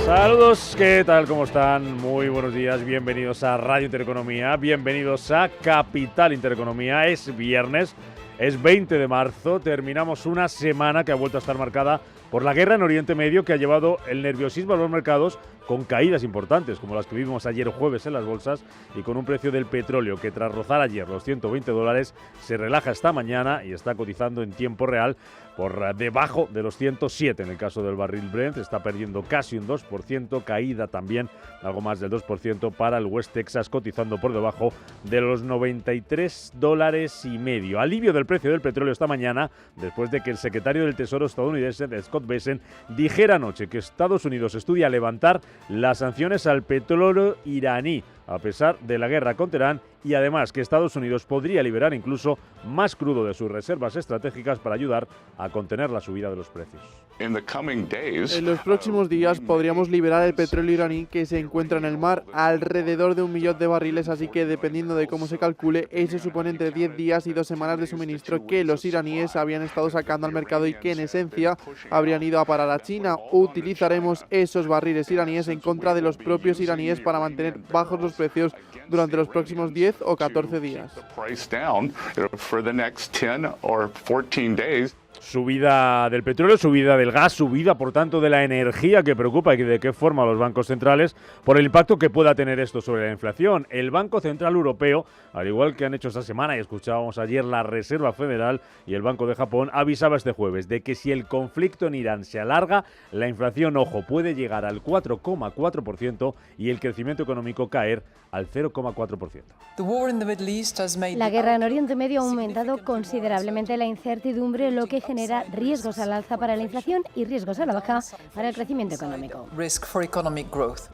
Saludos, ¿qué tal? ¿Cómo están? Muy buenos días, bienvenidos a Radio Intereconomía, bienvenidos a Capital Intereconomía. Es viernes, es 20 de marzo, terminamos una semana que ha vuelto a estar marcada por la guerra en Oriente Medio, que ha llevado el nerviosismo a los mercados con caídas importantes, como las que vimos ayer jueves en las bolsas, y con un precio del petróleo que tras rozar ayer los $120 se relaja esta mañana y está cotizando en tiempo real por debajo de los 107 en el caso del barril Brent. Está perdiendo casi un 2%, caída también algo más del 2% para el West Texas, cotizando por debajo de los $93,5. Alivio del precio del petróleo esta mañana, después de que el secretario del Tesoro estadounidense, Scott Bessent, dijera anoche que Estados Unidos estudia levantar las sanciones al petróleo iraní, a pesar de la guerra con Teherán, y además que Estados Unidos podría liberar incluso más crudo de sus reservas estratégicas para ayudar a contener la subida de los precios. En los próximos días podríamos liberar el petróleo iraní que se encuentra en el mar, alrededor de 1 millón de barriles, así que dependiendo de cómo se calcule, eso supone entre 10 días y 2 semanas de suministro que los iraníes habían estado sacando al mercado y que en esencia habrían ido a parar a China. Utilizaremos esos barriles iraníes en contra de los propios iraníes para mantener bajos los precios durante los próximos 10 o 14 días. Subida del petróleo, subida del gas, subida por tanto de la energía, que preocupa y de qué forma a los bancos centrales por el impacto que pueda tener esto sobre la inflación. El Banco Central Europeo, al igual que han hecho esta semana y escuchábamos ayer la Reserva Federal y el Banco de Japón, avisaba este jueves de que si el conflicto en Irán se alarga, la inflación, ojo, puede llegar al 4,4% y el crecimiento económico caer al 0,4%. La guerra en Oriente Medio ha aumentado considerablemente la incertidumbre, lo que genera riesgos al alza para la inflación y riesgos a la baja para el crecimiento económico.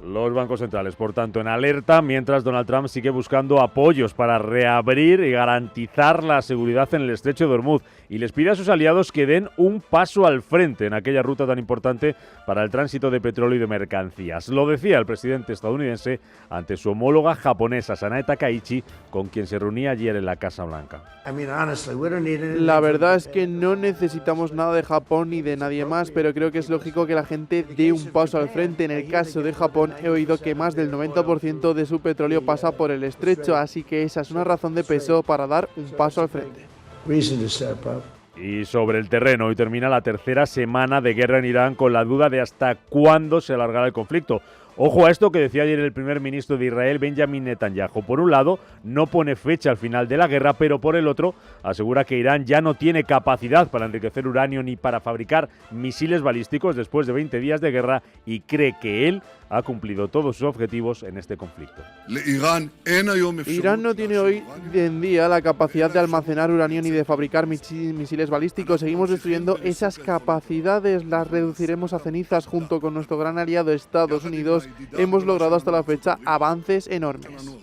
Los bancos centrales, por tanto, en alerta, mientras Donald Trump sigue buscando apoyos para reabrir y garantizar la seguridad en el estrecho de Hormuz, y les pide a sus aliados que den un paso al frente en aquella ruta tan importante para el tránsito de petróleo y de mercancías. Lo decía el presidente estadounidense ante su homóloga japonesa, Sanae Takaichi, con quien se reunía ayer en la Casa Blanca. La verdad es que no necesitamos nada de Japón ni de nadie más, pero creo que es lógico que la gente dé un paso al frente. En el caso de Japón, he oído que más del 90% de su petróleo pasa por el estrecho, así que esa es una razón de peso para dar un paso al frente. Y sobre el terreno, hoy termina la tercera semana de guerra en Irán con la duda de hasta cuándo se alargará el conflicto. Ojo a esto que decía ayer el primer ministro de Israel, Benjamin Netanyahu. Por un lado, no pone fecha al final de la guerra, pero por el otro, asegura que Irán ya no tiene capacidad para enriquecer uranio ni para fabricar misiles balísticos después de 20 días de guerra, y cree que él ha cumplido todos sus objetivos en este conflicto. Irán no tiene hoy en día la capacidad de almacenar uranio ni de fabricar misiles balísticos. Seguimos destruyendo esas capacidades, las reduciremos a cenizas junto con nuestro gran aliado Estados Unidos. Hemos logrado hasta la fecha avances enormes.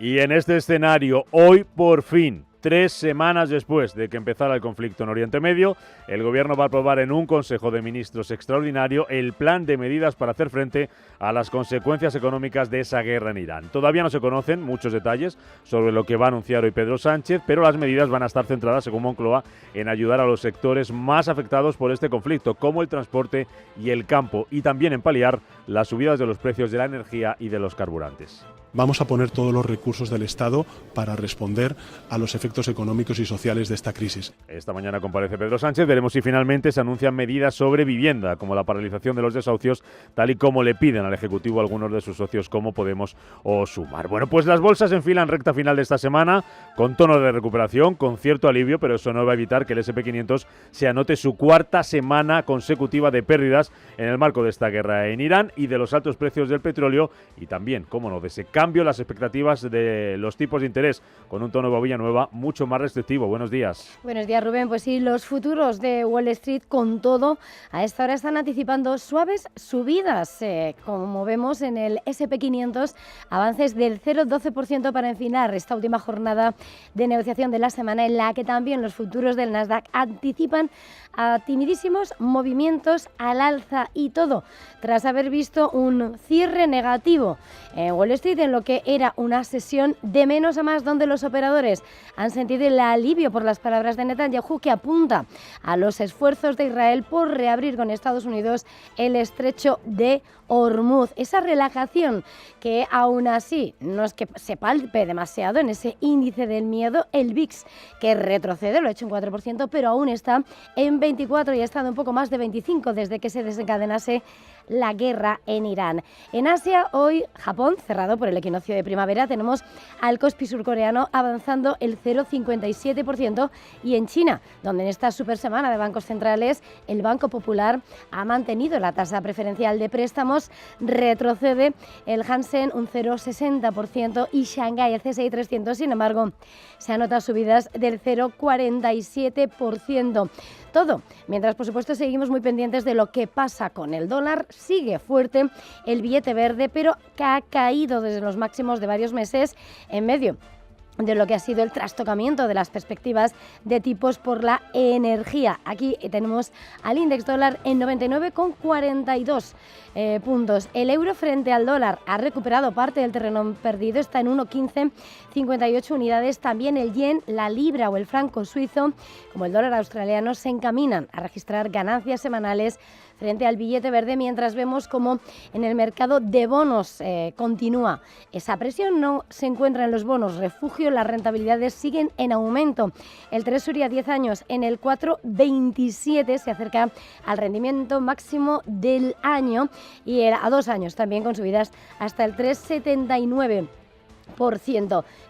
Y en este escenario, hoy por fin, 3 semanas después de que empezara el conflicto en Oriente Medio, el gobierno va a aprobar en un Consejo de Ministros extraordinario el plan de medidas para hacer frente a las consecuencias económicas de esa guerra en Irán. Todavía no se conocen muchos detalles sobre lo que va a anunciar hoy Pedro Sánchez, pero las medidas van a estar centradas, según Moncloa, en ayudar a los sectores más afectados por este conflicto, como el transporte y el campo, y también en paliar las subidas de los precios de la energía y de los carburantes. Vamos a poner todos los recursos del Estado para responder a los efectos económicos y sociales de esta crisis. Esta mañana comparece Pedro Sánchez. Veremos si finalmente se anuncian medidas sobre vivienda, como la paralización de los desahucios, tal y como le piden al Ejecutivo algunos de sus socios como Podemos o Sumar. Bueno, pues las bolsas enfilan recta final de esta semana, con tono de recuperación, con cierto alivio, pero eso no va a evitar que el S&P 500 se anote su cuarta semana consecutiva de pérdidas en el marco de esta guerra en Irán y de los altos precios del petróleo, y también, cómo no, de ese cambio las expectativas de los tipos de interés, con un tono de Villanueva mucho más restrictivo. Buenos días. Buenos días, Rubén. Pues sí, los futuros de Wall Street, con todo, a esta hora están anticipando suaves subidas. Como vemos en el S&P 500, avances del 0,12% para enfilar esta última jornada de negociación de la semana, en la que también los futuros del Nasdaq anticipan a timidísimos movimientos al alza, y todo tras haber visto un cierre negativo en Wall Street, en lo que era una sesión de menos a más, donde los operadores han sentido el alivio por las palabras de Netanyahu, que apunta a los esfuerzos de Israel por reabrir con Estados Unidos el estrecho de Hormuz. Esa relajación que aún así no es que se palpe demasiado en ese índice del miedo, el VIX, que retrocede, lo ha hecho un 4%, pero aún está en 24 y ha estado un poco más de 25 desde que se desencadenase la guerra en Irán. En Asia, hoy Japón, cerrado por el equinoccio de primavera, tenemos al Kospi surcoreano avanzando el 0,57%, y en China, donde en esta super semana de bancos centrales el Banco Popular ha mantenido la tasa preferencial de préstamos, retrocede el Hansen un 0,60% y Shanghái, el CSI 300, sin embargo, se anotan subidas del 0,47%. Todo, mientras por supuesto seguimos muy pendientes de lo que pasa con el dólar. Sigue fuerte el billete verde, pero que ha caído desde los máximos de varios meses en medio de lo que ha sido el trastocamiento de las perspectivas de tipos por la energía. Aquí tenemos al índice dólar en 99,42 puntos. El euro frente al dólar ha recuperado parte del terreno perdido, está en 1,1558 unidades. También el yen, la libra o el franco suizo, como el dólar australiano, se encaminan a registrar ganancias semanales frente al billete verde, mientras vemos como en el mercado de bonos continúa esa presión. No se encuentra en los bonos refugio, las rentabilidades siguen en aumento. El Treasury a 10 años en el 4,27, se acerca al rendimiento máximo del año, y a 2 años también con subidas hasta el 3,79%.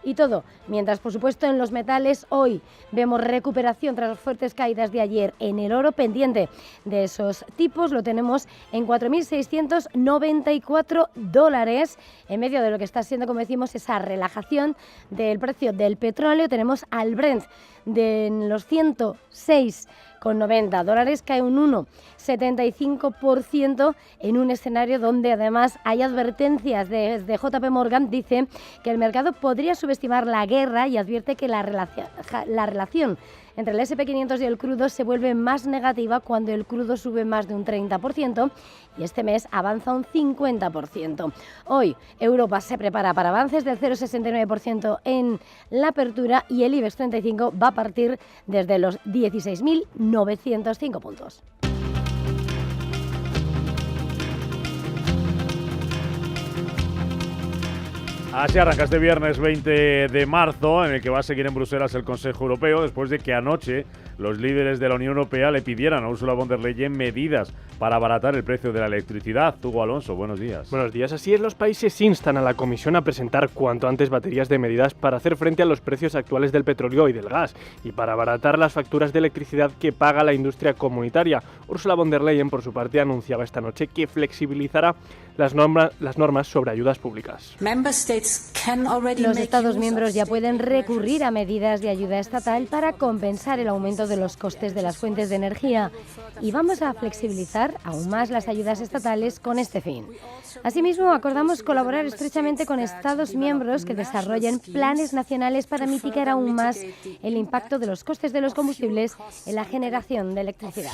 Y todo, mientras por supuesto en los metales hoy vemos recuperación tras las fuertes caídas de ayer en el oro. Pendiente de esos tipos lo tenemos en $4.694. En medio de lo que está siendo, como decimos, esa relajación del precio del petróleo, tenemos al Brent de los $106,90, cae un 1,75% en un escenario donde además hay advertencias desde JP Morgan. Dice que el mercado podría subestimar la guerra y advierte que la relación entre el S&P 500 y el crudo se vuelve más negativa cuando el crudo sube más de un 30% y este mes avanza un 50%. Hoy Europa se prepara para avances del 0,69% en la apertura y el IBEX 35 va a partir desde los 16.905 puntos. Así arranca este viernes 20 de marzo, en el que va a seguir en Bruselas el Consejo Europeo, después de que anoche los líderes de la Unión Europea le pidieran a Ursula von der Leyen medidas para abaratar el precio de la electricidad. Hugo Alonso, buenos días. Buenos días. Así es, los países instan a la Comisión a presentar cuanto antes baterías de medidas para hacer frente a los precios actuales del petróleo y del gas y para abaratar las facturas de electricidad que paga la industria comunitaria. Ursula von der Leyen, por su parte, anunciaba esta noche que flexibilizará las normas sobre ayudas públicas. Los Estados miembros ya pueden recurrir a medidas de ayuda estatal para compensar el aumento de los costes de las fuentes de energía, y vamos a flexibilizar aún más las ayudas estatales con este fin. Asimismo, acordamos colaborar estrechamente con Estados miembros que desarrollen planes nacionales para mitigar aún más el impacto de los costes de los combustibles en la generación de electricidad.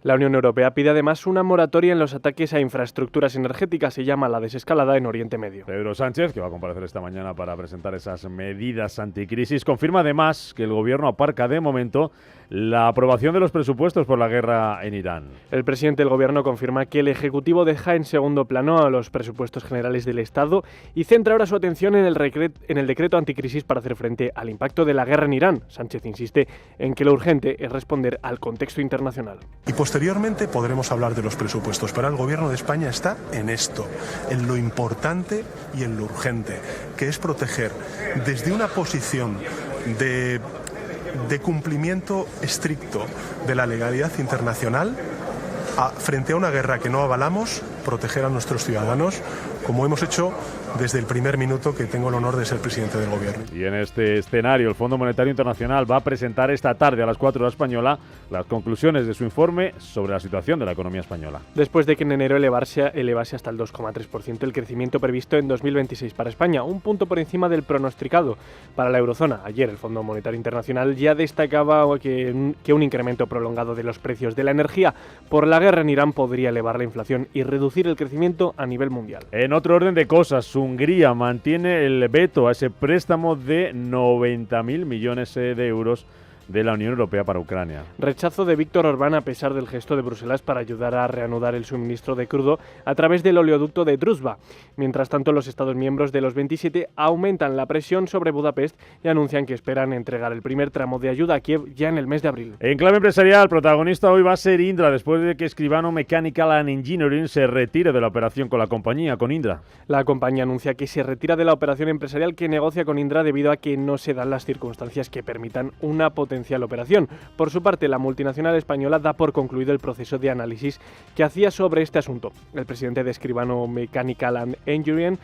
La Unión Europea pide además una moratoria en los ataques a infraestructuras energéticas. Se llama la desescalada en Oriente Medio. Pedro Sánchez, que va a comparecer esta mañana para presentar esas medidas anticrisis, confirma además que el gobierno aparca de momento la aprobación de los presupuestos por la guerra en Irán. El presidente del gobierno confirma que el Ejecutivo deja en segundo plano a los presupuestos generales del Estado y centra ahora su atención en el decreto anticrisis para hacer frente al impacto de la guerra en Irán. Sánchez insiste en que lo urgente es responder al contexto internacional. Y posteriormente podremos hablar de los presupuestos, pero el gobierno de España está en esto, en lo importante y en lo urgente, que es proteger desde una posición de cumplimiento estricto de la legalidad internacional frente a una guerra que no avalamos, proteger a nuestros ciudadanos, como hemos hecho desde el primer minuto que tengo el honor de ser presidente del gobierno. Y en este escenario, el Fondo Monetario Internacional va a presentar esta tarde a las 4 hora española las conclusiones de su informe sobre la situación de la economía española. Después de que en enero elevase hasta el 2,3% el crecimiento previsto en 2026 para España, un punto por encima del pronosticado para la eurozona. Ayer el Fondo Monetario Internacional ya destacaba que un incremento prolongado de los precios de la energía por la guerra en Irán podría elevar la inflación y reducir el crecimiento a nivel mundial. En otro orden de cosas, Hungría mantiene el veto a ese préstamo de 90.000 millones de euros de la Unión Europea para Ucrania. Rechazo de Víctor Orbán a pesar del gesto de Bruselas para ayudar a reanudar el suministro de crudo a través del oleoducto de Druzhba. Mientras tanto, los Estados miembros de los 27 aumentan la presión sobre Budapest y anuncian que esperan entregar el primer tramo de ayuda a Kiev ya en el mes de abril. En clave empresarial, protagonista hoy va a ser Indra, después de que Escribano Mechanical and Engineering se retire de la operación con la compañía, con Indra. La compañía anuncia que se retira de la operación empresarial que negocia con Indra debido a que no se dan las circunstancias que permitan una potencial operación. Por su parte, la multinacional española da por concluido el proceso de análisis que hacía sobre este asunto. El presidente de Escribano Mechanical and Engineering,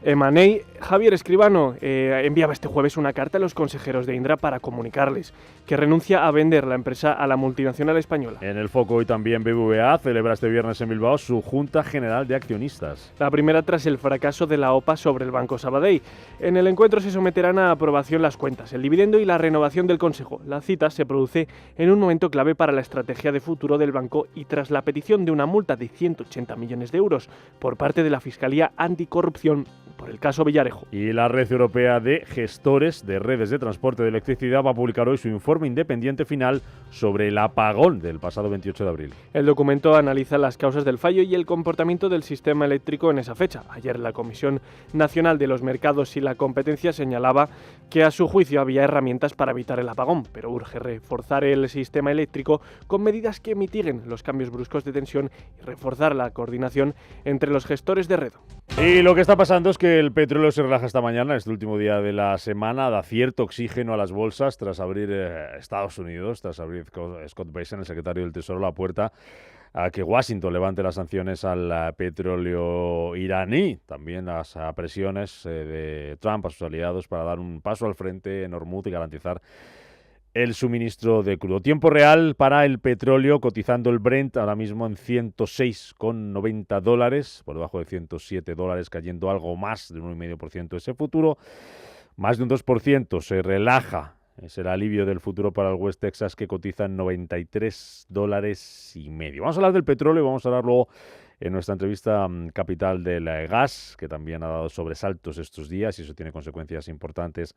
M&A, Javier Escribano, enviaba este jueves una carta a los consejeros de Indra para comunicarles que renuncia a vender la empresa a la multinacional española. En el foco hoy también BBVA celebra este viernes en Bilbao su Junta General de Accionistas. La primera tras el fracaso de la OPA sobre el Banco Sabadell. En el encuentro se someterán a aprobación las cuentas, el dividendo y la renovación del Consejo. La cita se produce en un momento clave para la estrategia de futuro del banco y tras la petición de una multa de 180 millones de euros por parte de la Fiscalía Anticorrupción por el caso Villarejo. Y la Red Europea de Gestores de Redes de Transporte de Electricidad va a publicar hoy su informe independiente final sobre el apagón del pasado 28 de abril. El documento analiza las causas del fallo y el comportamiento del sistema eléctrico en esa fecha. Ayer la Comisión Nacional de los Mercados y la Competencia señalaba que a su juicio había herramientas para evitar el apagón, pero urge reforzar el sistema eléctrico con medidas que mitiguen los cambios bruscos de tensión y reforzar la coordinación entre los gestores de red. Y lo que está pasando es que el petróleo se relaja esta mañana, este último día de la semana, da cierto oxígeno a las bolsas tras abrir Estados Unidos, tras abrir Scott Bessent, el secretario del Tesoro, la puerta a que Washington levante las sanciones al petróleo iraní. También las presiones de Trump a sus aliados para dar un paso al frente en Hormuz y garantizar el suministro de crudo. Tiempo real para el petróleo, cotizando el Brent ahora mismo en $106,90, por debajo de $107, cayendo algo más de un 1,5% ese futuro. Más de un 2% se relaja. Es el alivio del futuro para el West Texas, que cotiza en $93,50. Vamos a hablar del petróleo y vamos a hablar luego en nuestra entrevista capital del gas, que también ha dado sobresaltos estos días y eso tiene consecuencias importantes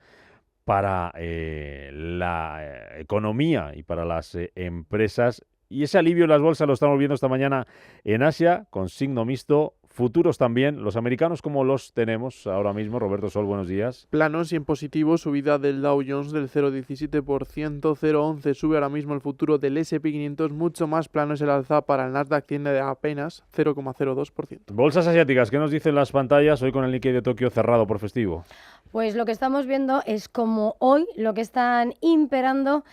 para la economía y para las empresas. Y ese alivio en las bolsas lo estamos viendo esta mañana en Asia, con signo mixto. Futuros también, los americanos como los tenemos ahora mismo. Roberto Sol, buenos días. Planos y en positivo, subida del Dow Jones del 0,17%, 0,11 sube ahora mismo el futuro del S&P 500, mucho más plano es el alza para el Nasdaq 100 de apenas 0,02%. Bolsas asiáticas, ¿qué nos dicen las pantallas hoy con el Nikkei de Tokio cerrado por festivo? Pues lo que estamos viendo es como hoy lo que están imperando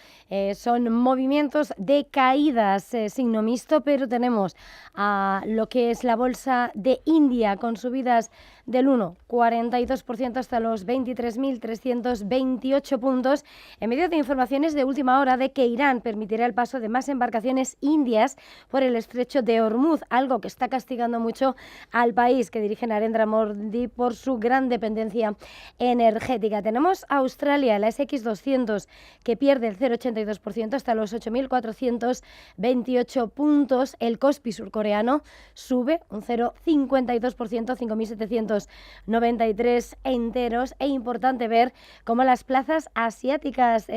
son movimientos de caídas, signo mixto, pero tenemos a lo que es la bolsa de India con subidas del 1,42% hasta los 23.328 puntos, en medio de informaciones de última hora de que Irán permitirá el paso de más embarcaciones indias por el estrecho de Hormuz, algo que está castigando mucho al país que dirige Narendra Modi por su gran dependencia energética. Tenemos a Australia, la SX200, que pierde el 0,82% hasta los 8.428 puntos. El Kospi surcoreano sube un 0,52%, 5.793 enteros. E importante ver cómo las plazas asiáticas,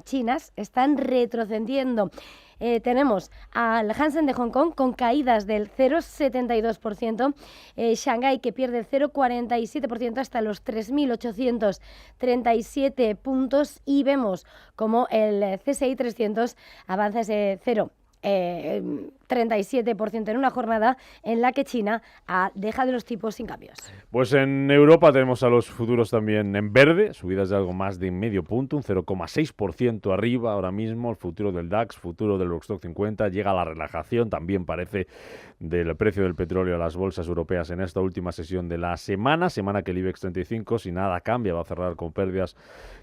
chinas, están retrocediendo. Tenemos al Hansen de Hong Kong con caídas del 0,72%, Shanghái que pierde el 0,47% hasta los 3.837 puntos y vemos como el CSI 300 avanza ese 37% en una jornada en la que China ha dejado los tipos sin cambios. Pues en Europa tenemos a los futuros también en verde, subidas de algo más de medio punto, un 0,6% arriba ahora mismo. El futuro del DAX, futuro del Eurostoxx 50, llega a la relajación, también parece, del precio del petróleo a las bolsas europeas en esta última sesión de la semana que el IBEX 35, si nada cambia, va a cerrar con pérdidas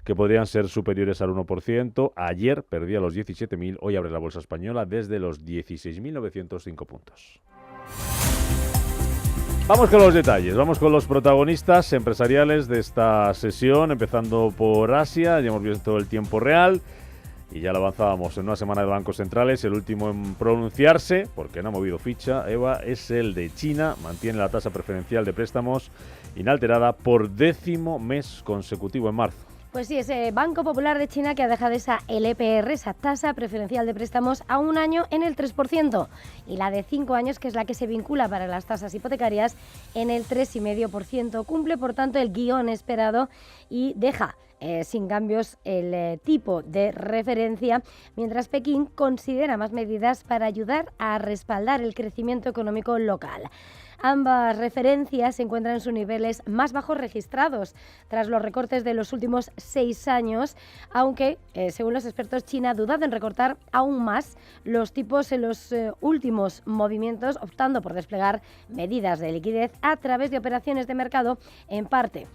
que podrían ser superiores al 1%. Ayer perdía los 17.000, hoy abre la bolsa española desde los 16.905 puntos. Vamos con los detalles, vamos con los protagonistas empresariales de esta sesión, empezando por Asia. Ya hemos visto el tiempo real Y ya lo avanzábamos en una semana de bancos centrales. El último en pronunciarse, porque no ha movido ficha, Eva, es el de China. Mantiene la tasa preferencial de préstamos inalterada por 10º mes consecutivo en marzo. Pues sí, ese Banco Popular de China que ha dejado esa LPR, esa tasa preferencial de préstamos, a un año en el 3%. Y la de 5 años, que es la que se vincula para las tasas hipotecarias, en el 3,5%. Cumple, por tanto, el guión esperado y deja sin cambios el tipo de referencia, mientras Pekín considera más medidas para ayudar a respaldar el crecimiento económico local. Ambas referencias se encuentran en sus niveles más bajos registrados tras los recortes de los últimos 6 años, aunque, según los expertos, China ha dudado en recortar aún más los tipos en los últimos movimientos, optando por desplegar medidas de liquidez a través de operaciones de mercado, en parte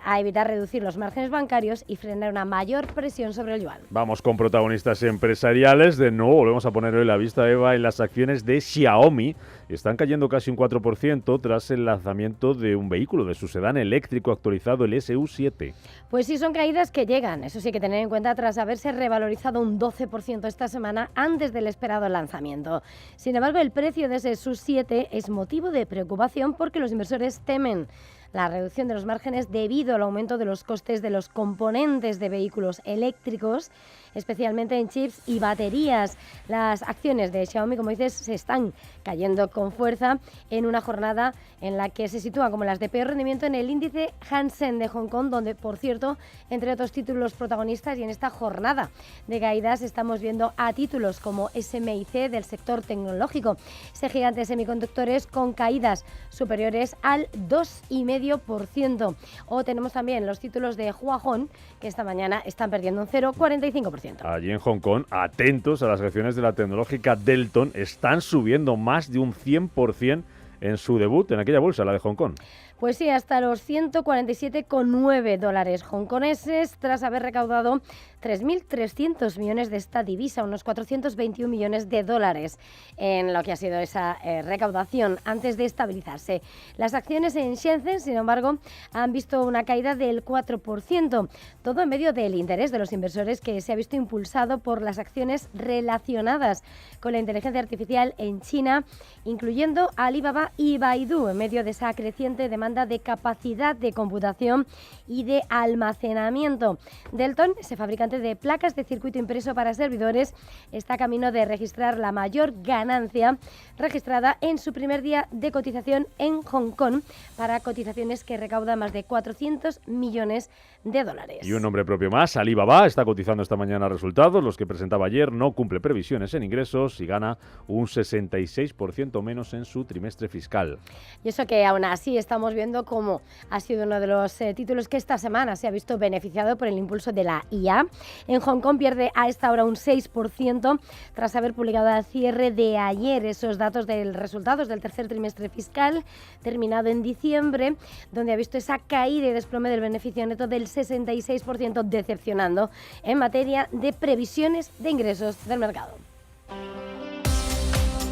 a evitar reducir los márgenes bancarios y frenar una mayor presión sobre el yuan. Vamos con protagonistas empresariales. De nuevo volvemos a poner hoy la vista, Eva, en las acciones de Xiaomi. Están cayendo casi un 4% tras el lanzamiento de un vehículo, de su sedán eléctrico actualizado, el SU7. Pues sí, son caídas que llegan, eso sí hay que tener en cuenta, tras haberse revalorizado un 12% esta semana antes del esperado lanzamiento. Sin embargo, el precio de ese SU7 es motivo de preocupación porque los inversores temen la reducción de los márgenes debido al aumento de los costes de los componentes de vehículos eléctricos, especialmente en chips y baterías. Las acciones de Xiaomi, como dices, se están cayendo con fuerza en una jornada en la que se sitúan como las de peor rendimiento en el índice Hang Seng de Hong Kong, donde, por cierto, entre otros títulos protagonistas, y en esta jornada de caídas estamos viendo a títulos como SMIC del sector tecnológico, ese gigante de semiconductores con caídas superiores al 2,5%. O tenemos también los títulos de Huajón, que esta mañana están perdiendo un 0,45%. Allí en Hong Kong, atentos a las acciones de la tecnológica Delton, están subiendo más de un 100% en su debut en aquella bolsa, la de Hong Kong. Pues sí, hasta los $147,9 hongkoneses, tras haber recaudado 3.300 millones de esta divisa, unos 421 millones de dólares en lo que ha sido esa recaudación antes de estabilizarse. Las acciones en Shenzhen, sin embargo, han visto una caída del 4%, todo en medio del interés de los inversores, que se ha visto impulsado por las acciones relacionadas con la inteligencia artificial en China, incluyendo Alibaba y Baidu, en medio de esa creciente demanda de capacidad de computación y de almacenamiento. Delton, ese fabricante de placas de circuito impreso para servidores, está camino de registrar la mayor ganancia registrada en su primer día de cotización en Hong Kong, para cotizaciones que recaudan más de 400 millones de dólares. Y un nombre propio más, Alibaba, está cotizando esta mañana resultados, los que presentaba ayer, no cumple previsiones en ingresos y gana un 66% menos en su trimestre fiscal. Y eso que aún así estamos viendo cómo ha sido uno de los títulos que esta semana se ha visto beneficiado por el impulso de la IA. En Hong Kong pierde a esta hora un 6% tras haber publicado al cierre de ayer esos datos de resultados del tercer trimestre fiscal terminado en diciembre, donde ha visto esa caída y desplome del beneficio neto del 66%, decepcionando en materia de previsiones de ingresos del mercado.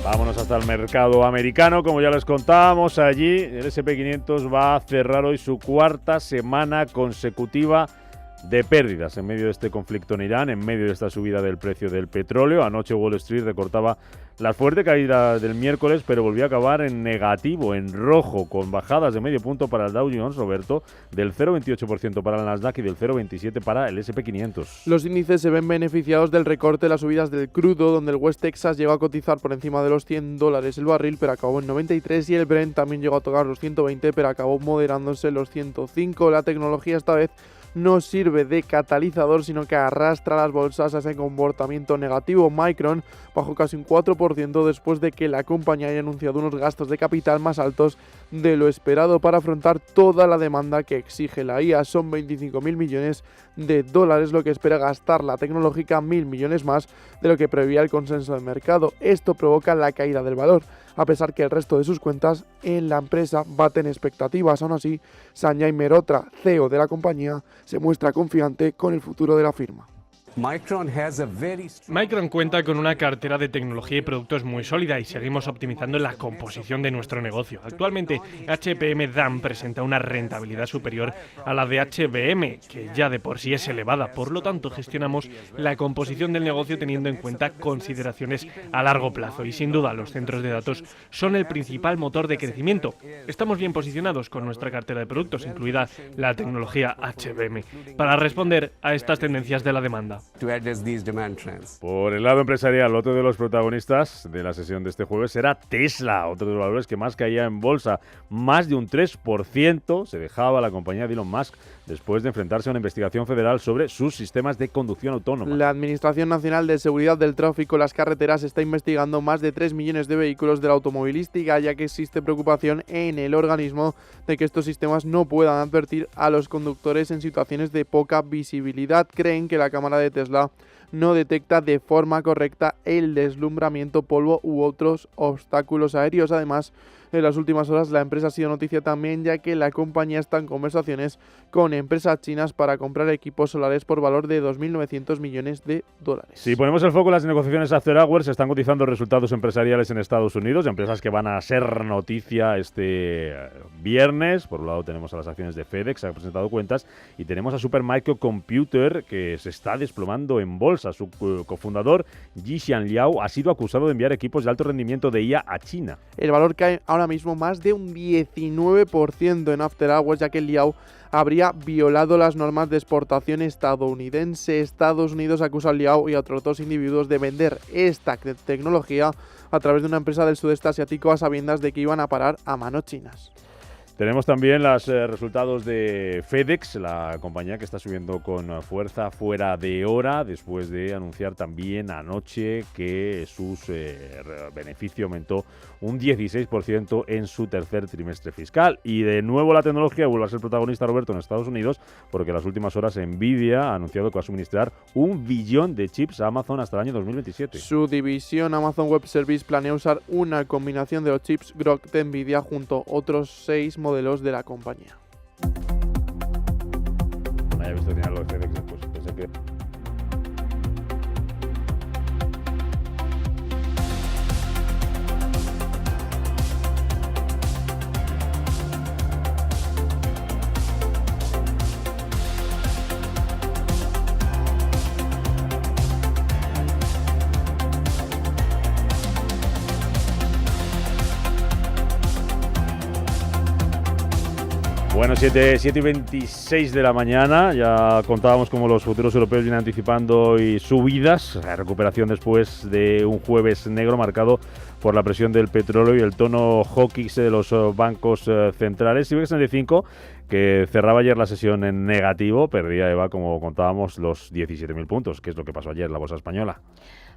Vámonos hasta el mercado americano. Como ya les contábamos, allí el S&P 500 va a cerrar hoy su cuarta semana consecutiva de pérdidas en medio de este conflicto en Irán, en medio de esta subida del precio del petróleo. Anoche Wall Street recortaba la fuerte caída del miércoles, pero volvió a acabar en negativo, en rojo, con bajadas de medio punto para el Dow Jones, Roberto, del 0,28% para el Nasdaq y del 0,27% para el S&P 500. Los índices se ven beneficiados del recorte de las subidas del crudo, donde el West Texas llegó a cotizar por encima de los $100 el barril, pero acabó en 93, y el Brent también llegó a tocar los 120, pero acabó moderándose en los 105. La tecnología esta vez no sirve de catalizador, sino que arrastra las bolsas a ese comportamiento negativo. Micron bajó casi un 4% después de que la compañía haya anunciado unos gastos de capital más altos de lo esperado para afrontar toda la demanda que exige la IA. Son 25.000 millones de dólares lo que espera gastar la tecnológica, 1.000 millones más de lo que preveía el consenso del mercado. Esto provoca la caída del valor, a pesar que el resto de sus cuentas en la empresa baten expectativas. Aún así, Sanjay Mehrotra, CEO de la compañía, se muestra confiante con el futuro de la firma. Micron cuenta con una cartera de tecnología y productos muy sólida y seguimos optimizando la composición de nuestro negocio. Actualmente, HPM DAM presenta una rentabilidad superior a la de HBM, que ya de por sí es elevada. Por lo tanto, gestionamos la composición del negocio teniendo en cuenta consideraciones a largo plazo. Y sin duda, los centros de datos son el principal motor de crecimiento. Estamos bien posicionados con nuestra cartera de productos, incluida la tecnología HBM, para responder a estas tendencias de la demanda. Por el lado empresarial, otro de los protagonistas de la sesión de este jueves era Tesla, otro de los valores que más caía en bolsa. Más de un 3% se dejaba la compañía de Elon Musk después de enfrentarse a una investigación federal sobre sus sistemas de conducción autónoma. La Administración Nacional de Seguridad del Tráfico en las Carreteras está investigando más de 3 millones de vehículos de la automovilística, ya que existe preocupación en el organismo de que estos sistemas no puedan advertir a los conductores en situaciones de poca visibilidad. Creen que la cámara de Tesla no detecta de forma correcta el deslumbramiento, polvo u otros obstáculos aéreos. Además, en las últimas horas la empresa ha sido noticia también, ya que la compañía está en conversaciones con empresas chinas para comprar equipos solares por valor de 2.900 millones de dólares. Si ponemos el foco en las negociaciones After Hours, se están cotizando resultados empresariales en Estados Unidos, empresas que van a ser noticia este viernes. Por un lado tenemos a las acciones de FedEx, que ha presentado cuentas, y tenemos a Supermicro Computer, que se está desplomando en bolsa. Su cofundador, Jixian Liao, ha sido acusado de enviar equipos de alto rendimiento de IA a China. El valor cae ahora mismo más de un 19% en After Hours, ya que Liao habría violado las normas de exportación estadounidense. Estados Unidos acusa a Liao y a otros 2 individuos de vender esta tecnología a través de una empresa del sudeste asiático a sabiendas de que iban a parar a manos chinas. Tenemos también los resultados de FedEx, la compañía que está subiendo con fuerza fuera de hora, después de anunciar también anoche que su beneficio aumentó un 16% en su tercer trimestre fiscal. Y de nuevo la tecnología vuelve a ser protagonista, Roberto, en Estados Unidos, porque en las últimas horas Nvidia ha anunciado que va a suministrar 1 billón de chips a Amazon hasta el año 2027. Su división Amazon Web Service planea usar una combinación de los chips Groq de Nvidia junto a otros 6 modelos de la compañía. No había visto que tenía los FedEx, pues pensé que... Bueno, 7:26 de la mañana, ya contábamos cómo los futuros europeos vienen anticipando hoy subidas, la recuperación después de un jueves negro marcado por la presión del petróleo y el tono hawkish de los bancos centrales. IBEX 35, que cerraba ayer la sesión en negativo, perdía, Eva, como contábamos, los 17.000 puntos, que es lo que pasó ayer en la bolsa española.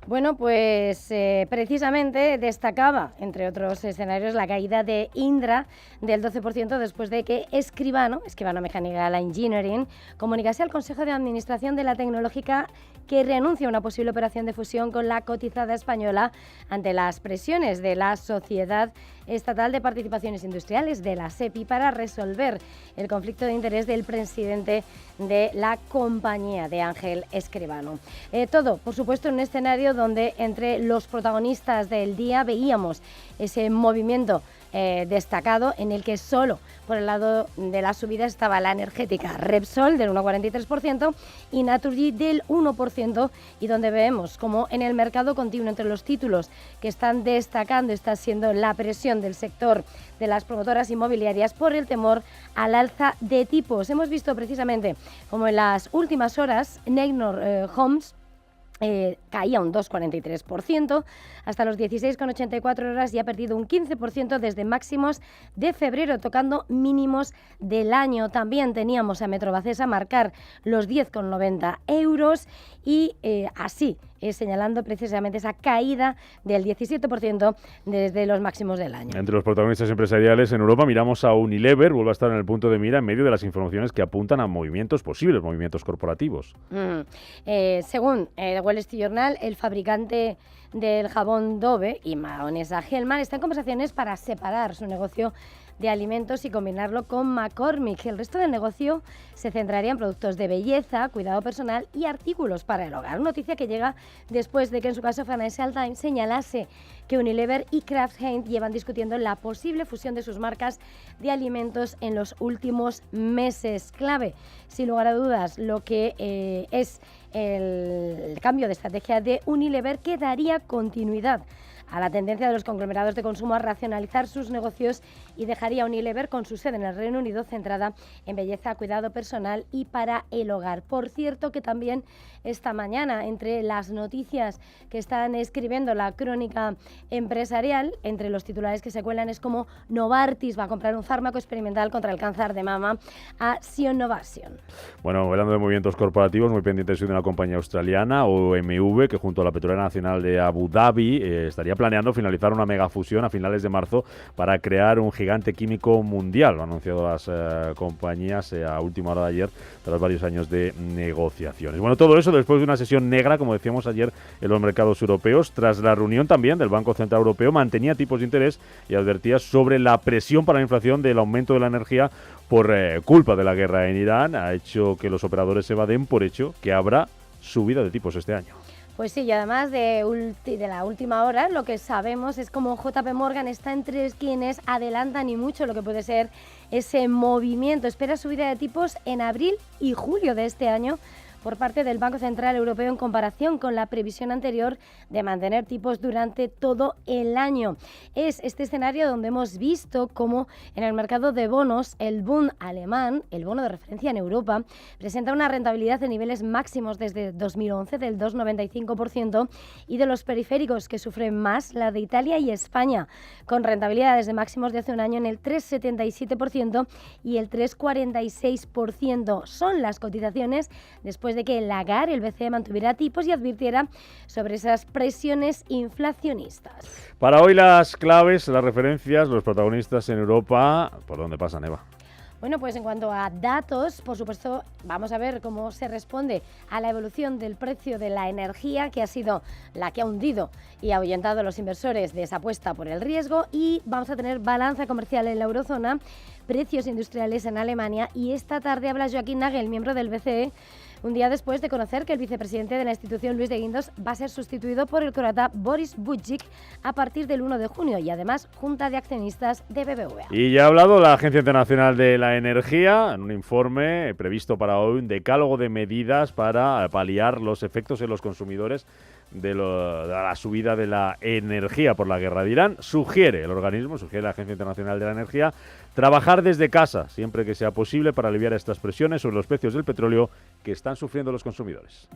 Bueno, pues precisamente destacaba, entre otros escenarios, la caída de Indra del 12% después de que Escribano Mechanical Engineering, comunicase al Consejo de Administración de la Tecnológica que renuncia a una posible operación de fusión con la cotizada española ante las presiones de la Sociedad Estatal de Participaciones Industriales, de la SEPI, para resolver el conflicto de interés del presidente de la compañía, de Ángel Escribano. Todo, por supuesto, en un escenario donde entre los protagonistas del día veíamos ese movimiento destacado en el que solo por el lado de las subidas estaba la energética Repsol del 1,43% y Naturgy del 1%, y donde vemos como en el mercado continuo entre los títulos que están destacando está siendo la presión del sector de las promotoras inmobiliarias por el temor al alza de tipos. Hemos visto precisamente como en las últimas horas Neynor Homes caía un 2,43%, hasta los 16,84 horas y ha perdido un 15% desde máximos de febrero, tocando mínimos del año. También teníamos a Metrobacesa marcar los 10,90 euros y así señalando precisamente esa caída del 17% desde los máximos del año. Entre los protagonistas empresariales en Europa miramos a Unilever, vuelve a estar en el punto de mira en medio de las informaciones que apuntan a posibles movimientos corporativos. Según Wall Street Journal, el fabricante del jabón Dove y mayonesa Hellmann's está en conversaciones para separar su negocio de alimentos y combinarlo con McCormick. El resto del negocio se centraría en productos de belleza, cuidado personal y artículos para el hogar. Noticia que llega después de que en su caso Financial Times señalase que Unilever y Kraft Heinz llevan discutiendo la posible fusión de sus marcas de alimentos en los últimos meses. Clave, sin lugar a dudas, lo que es el cambio de estrategia de Unilever, que daría continuidad a la tendencia de los conglomerados de consumo a racionalizar sus negocios y dejaría a Unilever con su sede en el Reino Unido centrada en belleza, cuidado personal y para el hogar. Por cierto, que también esta mañana, entre las noticias que están escribiendo la crónica empresarial, entre los titulares que se cuelan es como Novartis va a comprar un fármaco experimental contra el cáncer de mama a Sionovation. Bueno, hablando de movimientos corporativos, muy pendientes de una compañía australiana, OMV, que junto a la Petrolera Nacional de Abu Dhabi estaría planeando finalizar una megafusión a finales de marzo para crear un gigante químico mundial. Lo han anunciado las compañías a última hora de ayer, tras varios años de negociaciones. Bueno, todo eso después de una sesión negra, como decíamos ayer, en los mercados europeos. Tras la reunión también del Banco Central Europeo, mantenía tipos de interés y advertía sobre la presión para la inflación del aumento de la energía por culpa de la guerra en Irán. Ha hecho que los operadores se den por hecho que habrá subida de tipos este año. Pues sí, y además de la última hora, lo que sabemos es como JP Morgan está entre quienes adelantan y mucho lo que puede ser ese movimiento. Espera subida de tipos en abril y julio de este año por parte del Banco Central Europeo en comparación con la previsión anterior de mantener tipos durante todo el año. Es este escenario donde hemos visto cómo en el mercado de bonos el Bund alemán, el bono de referencia en Europa, presenta una rentabilidad de niveles máximos desde 2011 del 2,95% y de los periféricos que sufren más, la de Italia y España, con rentabilidades de máximos de hace un año en el 3,77% y el 3,46%. Son las cotizaciones después de que Lagarde, el BCE, mantuviera tipos y advirtiera sobre esas presiones inflacionistas. Para hoy las claves, las referencias, los protagonistas en Europa. ¿Por dónde pasan, Eva? Bueno, pues en cuanto a datos, por supuesto, vamos a ver cómo se responde a la evolución del precio de la energía, que ha sido la que ha hundido y ahuyentado a los inversores de esa apuesta por el riesgo, y vamos a tener balanza comercial en la eurozona, precios industriales en Alemania, y esta tarde habla Joaquín Nagel, miembro del BCE, un día después de conocer que el vicepresidente de la institución, Luis de Guindos, va a ser sustituido por el croata Boris Budžić a partir del 1 de junio y además Junta de Accionistas de BBVA. Y ya ha hablado la Agencia Internacional de la Energía en un informe previsto para hoy, un decálogo de medidas para paliar los efectos en los consumidores de la subida de la energía por la guerra de Irán. Sugiere la Agencia Internacional de la Energía, trabajar desde casa siempre que sea posible para aliviar estas presiones sobre los precios del petróleo que están sufriendo los consumidores.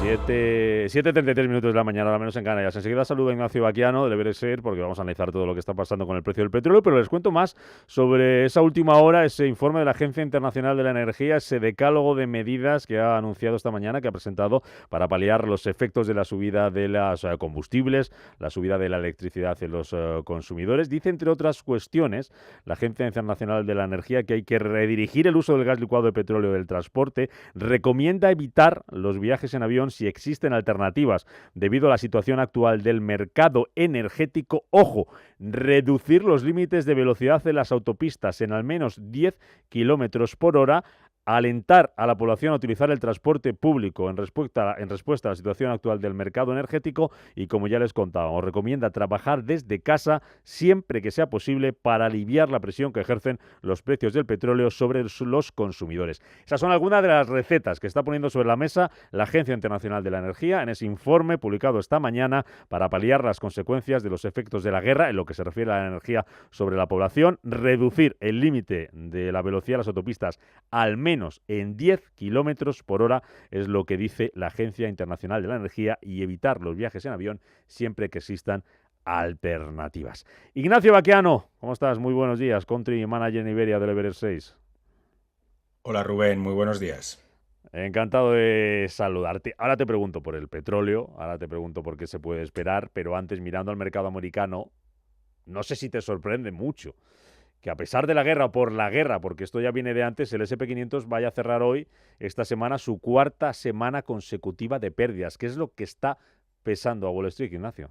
7:33 minutos de la mañana, ahora menos en Canarias. Enseguida saludo a Ignacio Baquiano del Everest, porque vamos a analizar todo lo que está pasando con el precio del petróleo, pero les cuento más sobre esa última hora, ese informe de la Agencia Internacional de la Energía, ese decálogo de medidas que ha anunciado esta mañana, que ha presentado para paliar los efectos de la subida de los combustibles, la subida de la electricidad en los consumidores. Dice, entre otras cuestiones, la Agencia Internacional de la Energía, que hay que redirigir el uso del gas licuado de petróleo del transporte. Recomienda evitar los viajes en avión si existen alternativas debido a la situación actual del mercado energético. Ojo, reducir los límites de velocidad en las autopistas en al menos 10 kilómetros por hora. Alentar a la población a utilizar el transporte público en respuesta a la situación actual del mercado energético y, como ya les contábamos, recomienda trabajar desde casa siempre que sea posible para aliviar la presión que ejercen los precios del petróleo sobre los consumidores. Esas son algunas de las recetas que está poniendo sobre la mesa la Agencia Internacional de la Energía en ese informe publicado esta mañana para paliar las consecuencias de los efectos de la guerra en lo que se refiere a la energía sobre la población. Reducir el límite de la velocidad de las autopistas al menos en 10 kilómetros por hora es lo que dice la Agencia Internacional de la Energía, y evitar los viajes en avión siempre que existan alternativas. Ignacio Baquiano, ¿cómo estás? Muy buenos días, Country Manager en Iberia del Everest 6. Hola Rubén, muy buenos días. Encantado de saludarte. Ahora te pregunto por el petróleo, ahora te pregunto por qué se puede esperar, pero antes, mirando al mercado americano, no sé si te sorprende mucho que, a pesar de la guerra, porque esto ya viene de antes, el S&P 500 vaya a cerrar hoy, esta semana, su cuarta semana consecutiva de pérdidas. ¿Qué es lo que está pesando a Wall Street, Ignacio?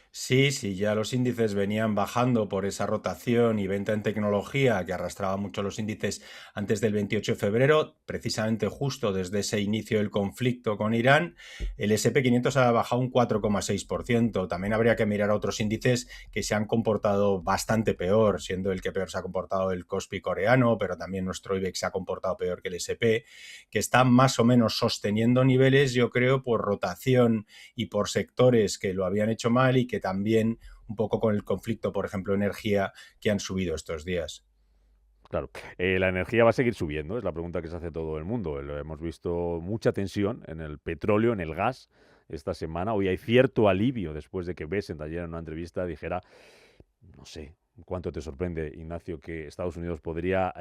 Sí, sí, ya los índices venían bajando por esa rotación y venta en tecnología que arrastraba mucho los índices antes del 28 de febrero, precisamente justo desde ese inicio del conflicto con Irán. El S&P 500 ha bajado un 4,6%. También habría que mirar a otros índices que se han comportado bastante peor, siendo el que peor se ha comportado el Kospi coreano, pero también nuestro IBEX se ha comportado peor que el S&P, que están más o menos sosteniendo niveles, yo creo, por rotación y por sectores que lo habían hecho mal y que también un poco con el conflicto, por ejemplo, energía, que han subido estos días. Claro, la energía va a seguir subiendo, es la pregunta que se hace todo el mundo. Hemos visto mucha tensión en el petróleo, en el gas esta semana. Hoy hay cierto alivio después de que Bessent ayer en una entrevista dijera, no sé, ¿cuánto te sorprende, Ignacio, que Estados Unidos podría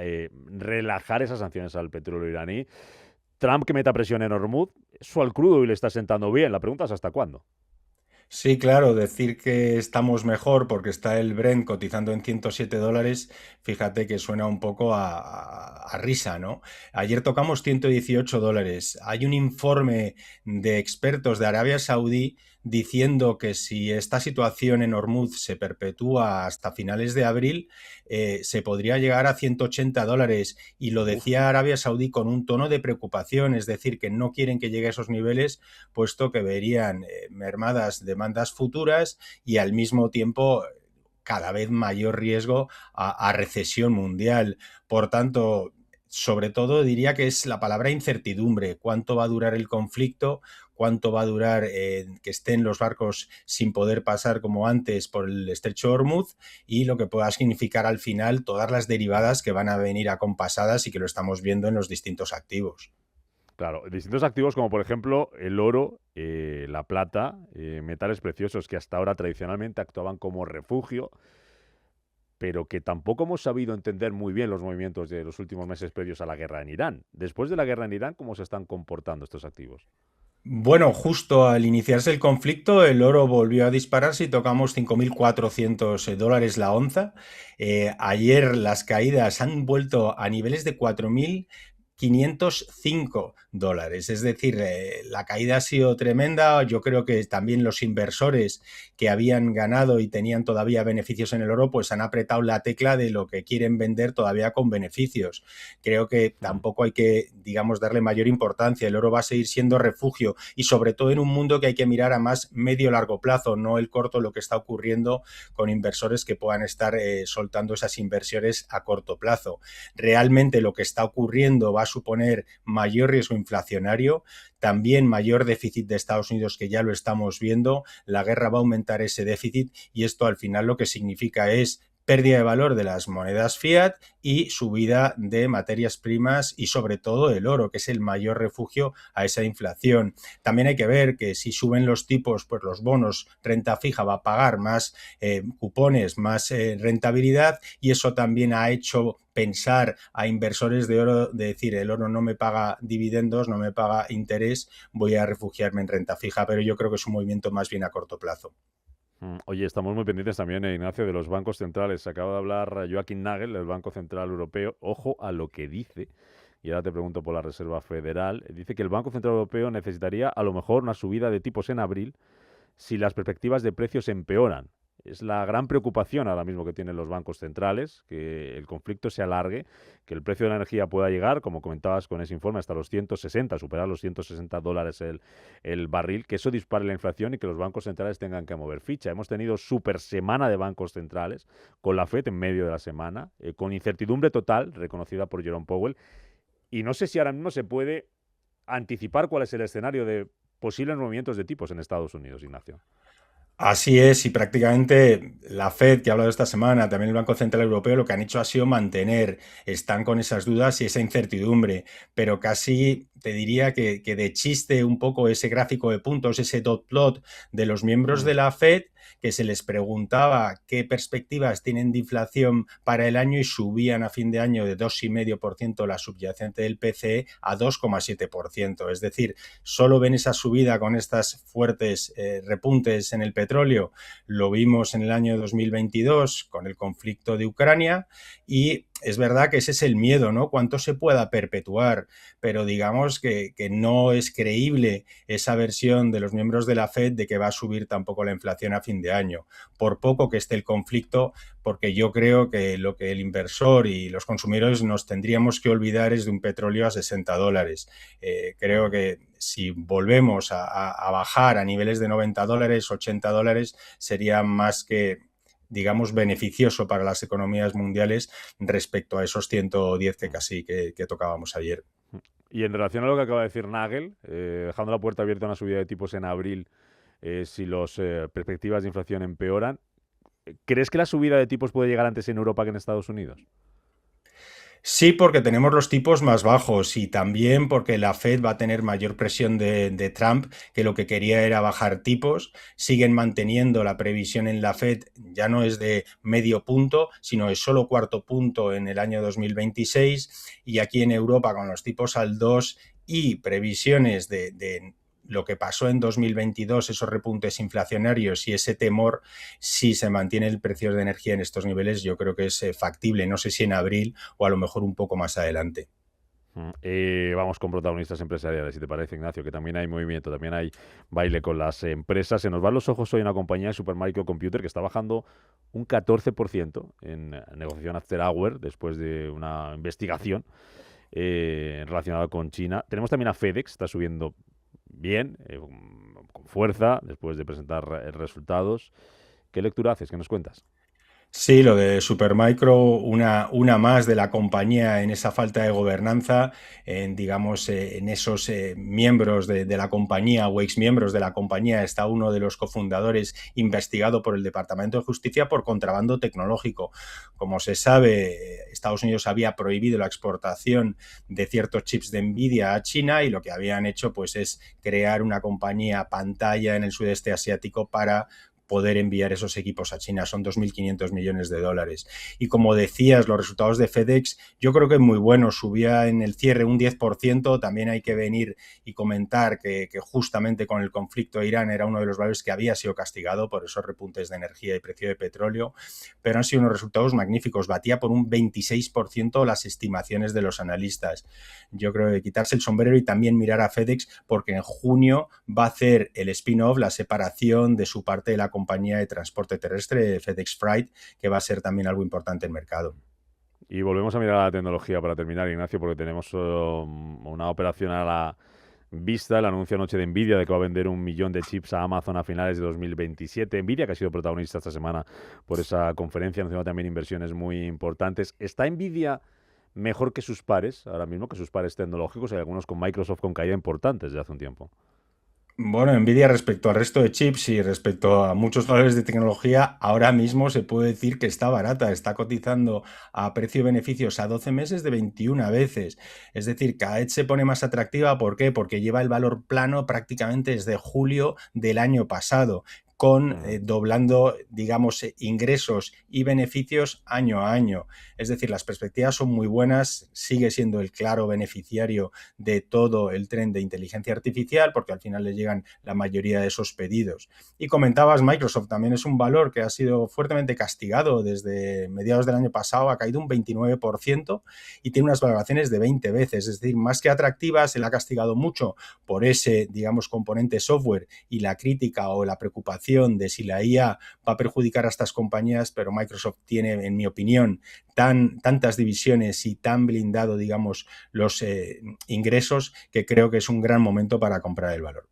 relajar esas sanciones al petróleo iraní? Trump que meta presión en Hormuz, eso al crudo y le está sentando bien. La pregunta es ¿hasta cuándo? Sí, claro, decir que estamos mejor porque está el Brent cotizando en $107, fíjate que suena un poco a risa, ¿no? Ayer tocamos $118. Hay un informe de expertos de Arabia Saudí diciendo que si esta situación en Hormuz se perpetúa hasta finales de abril, se podría llegar a $180. Y lo decía Arabia Saudí con un tono de preocupación, es decir, que no quieren que llegue a esos niveles, puesto que verían mermadas demandas futuras y al mismo tiempo cada vez mayor riesgo a recesión mundial. Por tanto, sobre todo diría que es la palabra incertidumbre. ¿Cuánto va a durar el conflicto? ¿Cuánto va a durar que estén los barcos sin poder pasar como antes por el estrecho de Hormuz? Y lo que pueda significar al final todas las derivadas que van a venir acompasadas y que lo estamos viendo en los distintos activos. Claro, distintos activos como por ejemplo el oro, la plata, metales preciosos que hasta ahora tradicionalmente actuaban como refugio, pero que tampoco hemos sabido entender muy bien los movimientos de los últimos meses previos a la guerra en Irán. Después de la guerra en Irán, ¿cómo se están comportando estos activos? Bueno, justo al iniciarse el conflicto, el oro volvió a dispararse y tocamos $5.400 la onza. Ayer las caídas han vuelto a niveles de $4.505. Es decir, la caída ha sido tremenda. Yo creo que también los inversores que habían ganado y tenían todavía beneficios en el oro, pues han apretado la tecla de lo que quieren vender todavía con beneficios. Creo que tampoco hay que, digamos, darle mayor importancia. El oro va a seguir siendo refugio y sobre todo en un mundo que hay que mirar a más medio-largo plazo, no el corto, lo que está ocurriendo con inversores que puedan estar soltando esas inversiones a corto plazo. Realmente lo que está ocurriendo va a suponer mayor riesgo inflacionario, también mayor déficit de Estados Unidos, que ya lo estamos viendo. La guerra va a aumentar ese déficit y esto al final lo que significa es pérdida de valor de las monedas fiat y subida de materias primas y sobre todo el oro, que es el mayor refugio a esa inflación. También hay que ver que si suben los tipos, pues los bonos renta fija va a pagar más cupones, más rentabilidad, y eso también ha hecho pensar a inversores de oro de decir el oro no me paga dividendos, no me paga interés, voy a refugiarme en renta fija, pero yo creo que es un movimiento más bien a corto plazo. Oye, estamos muy pendientes también, Ignacio, de los bancos centrales. Acaba de hablar Joachim Nagel, del Banco Central Europeo. Ojo a lo que dice, y ahora te pregunto por la Reserva Federal. Dice que el Banco Central Europeo necesitaría a lo mejor una subida de tipos en abril si las perspectivas de precios empeoran. Es la gran preocupación ahora mismo que tienen los bancos centrales, que el conflicto se alargue, que el precio de la energía pueda llegar, como comentabas con ese informe, hasta los 160, superar los $160 el barril, que eso dispare la inflación y que los bancos centrales tengan que mover ficha. Hemos tenido super semana de bancos centrales, con la FED en medio de la semana, con incertidumbre total, reconocida por Jerome Powell, y no sé si ahora mismo se puede anticipar cuál es el escenario de posibles movimientos de tipos en Estados Unidos, Ignacio. Así es, y prácticamente la FED, que ha hablado esta semana, también el Banco Central Europeo, lo que han hecho ha sido mantener, están con esas dudas y esa incertidumbre, pero casi te diría que de chiste un poco ese gráfico de puntos, ese dot plot de los miembros de la FED, que se les preguntaba qué perspectivas tienen de inflación para el año y subían a fin de año de 2,5% la subyacente del PCE a 2,7%. Es decir, solo ven esa subida con estas fuertes repuntes en el petróleo. Lo vimos en el año 2022 con el conflicto de Ucrania y es verdad que ese es el miedo, ¿no? Cuánto se pueda perpetuar, pero digamos que no es creíble esa versión de los miembros de la FED de que va a subir tampoco la inflación a fin de año, por poco que esté el conflicto, porque yo creo que lo que el inversor y los consumidores nos tendríamos que olvidar es de un petróleo a $60. Creo que si volvemos a bajar a niveles de $90, $80, sería más que, digamos, beneficioso para las economías mundiales respecto a esos 110 que casi que tocábamos ayer. Y en relación a lo que acaba de decir Nagel, dejando la puerta abierta a una subida de tipos en abril, si las perspectivas de inflación empeoran, ¿crees que la subida de tipos puede llegar antes en Europa que en Estados Unidos? Sí, porque tenemos los tipos más bajos y también porque la Fed va a tener mayor presión de Trump, que lo que quería era bajar tipos. Siguen manteniendo la previsión en la Fed, ya no es de medio punto, sino es solo cuarto punto en el año 2026. Y aquí en Europa, con los tipos al 2 y previsiones de lo que pasó en 2022, esos repuntes inflacionarios y ese temor, si se mantiene el precio de energía en estos niveles, yo creo que es factible, no sé si en abril o a lo mejor un poco más adelante. Vamos con protagonistas empresariales, si te parece, Ignacio, que también hay movimiento, también hay baile con las empresas. Se nos van los ojos hoy una compañía de Supermicro Computer que está bajando un 14% en negociación after hour después de una investigación relacionada con China. Tenemos también a FedEx, está subiendo bien, con fuerza, después de presentar resultados. ¿Qué lectura haces? ¿Qué nos cuentas? Sí, lo de Supermicro, una más de la compañía en esa falta de gobernanza, digamos, en esos miembros de la compañía o exmiembros de la compañía está uno de los cofundadores investigado por el Departamento de Justicia por contrabando tecnológico. Como se sabe, Estados Unidos había prohibido la exportación de ciertos chips de Nvidia a China y lo que habían hecho pues es crear una compañía pantalla en el sudeste asiático para poder enviar esos equipos a China. Son 2.500 millones de dólares. Y como decías, los resultados de FedEx yo creo que es muy bueno. Subía en el cierre un 10%. También hay que venir y comentar que justamente con el conflicto de Irán era uno de los valores que había sido castigado por esos repuntes de energía y precio de petróleo. Pero han sido unos resultados magníficos. Batía por un 26% las estimaciones de los analistas. Yo creo que quitarse el sombrero y también mirar a FedEx porque en junio va a hacer el spin-off, la separación de su parte de la compañía de transporte terrestre, FedEx Freight, que va a ser también algo importante en el mercado. Y volvemos a mirar a la tecnología para terminar, Ignacio, porque tenemos una operación a la vista, el anuncio anoche de Nvidia de que va a vender 1 millón de chips a Amazon a finales de 2027. Nvidia, que ha sido protagonista esta semana por esa conferencia, anunció también inversiones muy importantes. ¿Está Nvidia mejor que sus pares, ahora mismo, que sus pares tecnológicos? Hay algunos con Microsoft con caída importantes desde hace un tiempo. Bueno, Nvidia respecto al resto de chips y respecto a muchos valores de tecnología, ahora mismo se puede decir que está barata, está cotizando a precio de beneficios a 12 meses de 21 veces. Es decir, cada vez se pone más atractiva. ¿Por qué? Porque lleva el valor plano prácticamente desde julio del año pasado, con doblando, digamos, ingresos y beneficios año a año. Es decir, las perspectivas son muy buenas, sigue siendo el claro beneficiario de todo el tren de inteligencia artificial, porque al final le llegan la mayoría de esos pedidos. Y comentabas, Microsoft también es un valor que ha sido fuertemente castigado desde mediados del año pasado, ha caído un 29% y tiene unas valoraciones de 20 veces, es decir, más que atractiva, se le ha castigado mucho por ese, digamos, componente software y la crítica o la preocupación de si la IA va a perjudicar a estas compañías, pero Microsoft tiene, en mi opinión, tantas divisiones y tan blindado, digamos, los ingresos, que creo que es un gran momento para comprar el valor.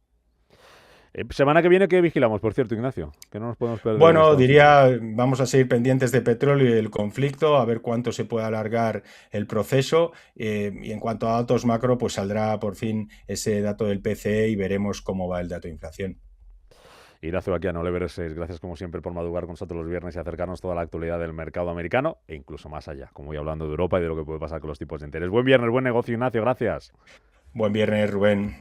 Semana que viene, ¿qué vigilamos, por cierto, Ignacio? Que no nos podemos perder. Bueno, diría, vamos a seguir pendientes de petróleo y del conflicto, a ver cuánto se puede alargar el proceso. Y en cuanto a datos macro, pues saldrá por fin ese dato del PCE y veremos cómo va el dato de inflación. Ignacio Baquiano, Lever 6, gracias como siempre por madrugar con nosotros los viernes y acercarnos toda la actualidad del mercado americano e incluso más allá, como voy hablando de Europa y de lo que puede pasar con los tipos de interés. Buen viernes, buen negocio, Ignacio, gracias. Buen viernes, Rubén.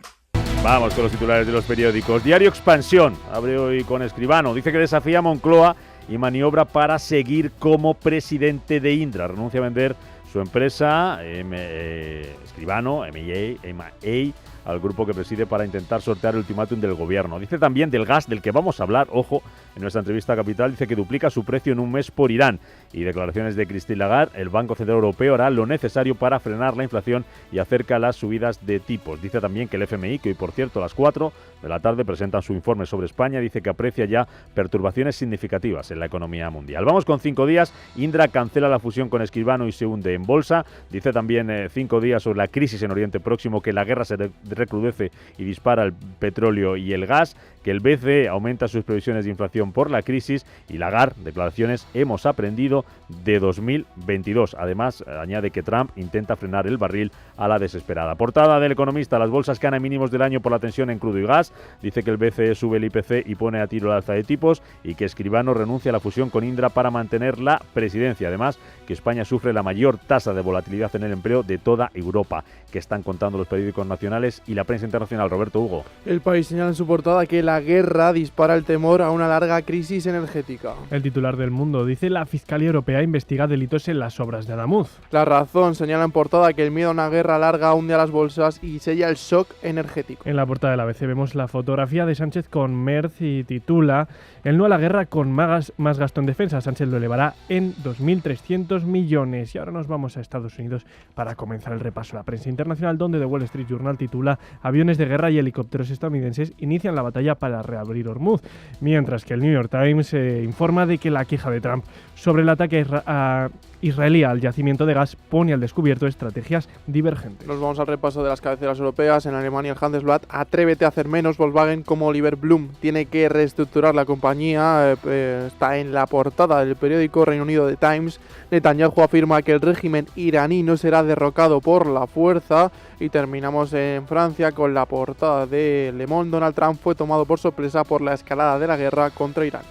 Vamos con los titulares de los periódicos. Diario Expansión, abre hoy con Escribano, dice que desafía a Moncloa y maniobra para seguir como presidente de Indra. Renuncia a vender su empresa, Escribano, M&A, al grupo que preside para intentar sortear el ultimátum del gobierno. Dice también del gas, del que vamos a hablar, ojo, en nuestra entrevista a Capital, dice que duplica su precio en un mes por Irán. Y declaraciones de Christine Lagarde, el Banco Central Europeo hará lo necesario para frenar la inflación y acerca las subidas de tipos. Dice también que el FMI, que hoy por cierto a las 4 de la tarde presenta su informe sobre España, dice que aprecia ya perturbaciones significativas en la economía mundial. Vamos con 5 días. Indra cancela la fusión con Escribano y se hunde en bolsa. Dice también 5 días sobre la crisis en Oriente Próximo, que la guerra se recrudece y dispara el petróleo y el gas, que el BCE aumenta sus previsiones de inflación por la crisis y Lagarde, declaraciones, hemos aprendido de 2022. Además, añade que Trump intenta frenar el barril a la desesperada. Portada del Economista, las bolsas caen a mínimos del año por la tensión en crudo y gas. Dice que el BCE sube el IPC y pone a tiro el alza de tipos y que Escribano renuncia a la fusión con Indra para mantener la presidencia. Además, que España sufre la mayor tasa de volatilidad en el empleo de toda Europa, que están contando los periódicos nacionales y la prensa internacional. Roberto Hugo. El País señala en su portada que la guerra dispara el temor a una larga crisis energética. El titular del Mundo dice: la Fiscalía Europea investiga delitos en las obras de Adamuz. La Razón señala en portada que el miedo a una guerra larga hunde a las bolsas y sella el shock energético. En la portada de la ABC vemos la fotografía de Sánchez con Merz y titula: el no a la guerra con más gasto en defensa. Sánchez lo elevará en 2.300 millones. Y ahora nos vamos a Estados Unidos para comenzar el repaso a la prensa internacional, donde The Wall Street Journal titula: aviones de guerra y helicópteros estadounidenses inician la batalla para reabrir Hormuz, mientras que el New York Times informa de que la queja de Trump sobre el ataque israelí al yacimiento de gas pone al descubierto estrategias divergentes. Nos vamos al repaso de las cabeceras europeas. En Alemania, el Handelsblatt: atrévete a hacer menos. Volkswagen, como Oliver Blume, tiene que reestructurar la compañía. Está en la portada del periódico Reino Unido The Times. Netanyahu afirma que el régimen iraní no será derrocado por la fuerza. Y terminamos en Francia con la portada de Le Monde. Donald Trump fue tomado por sorpresa por la escalada de la guerra contra Irán.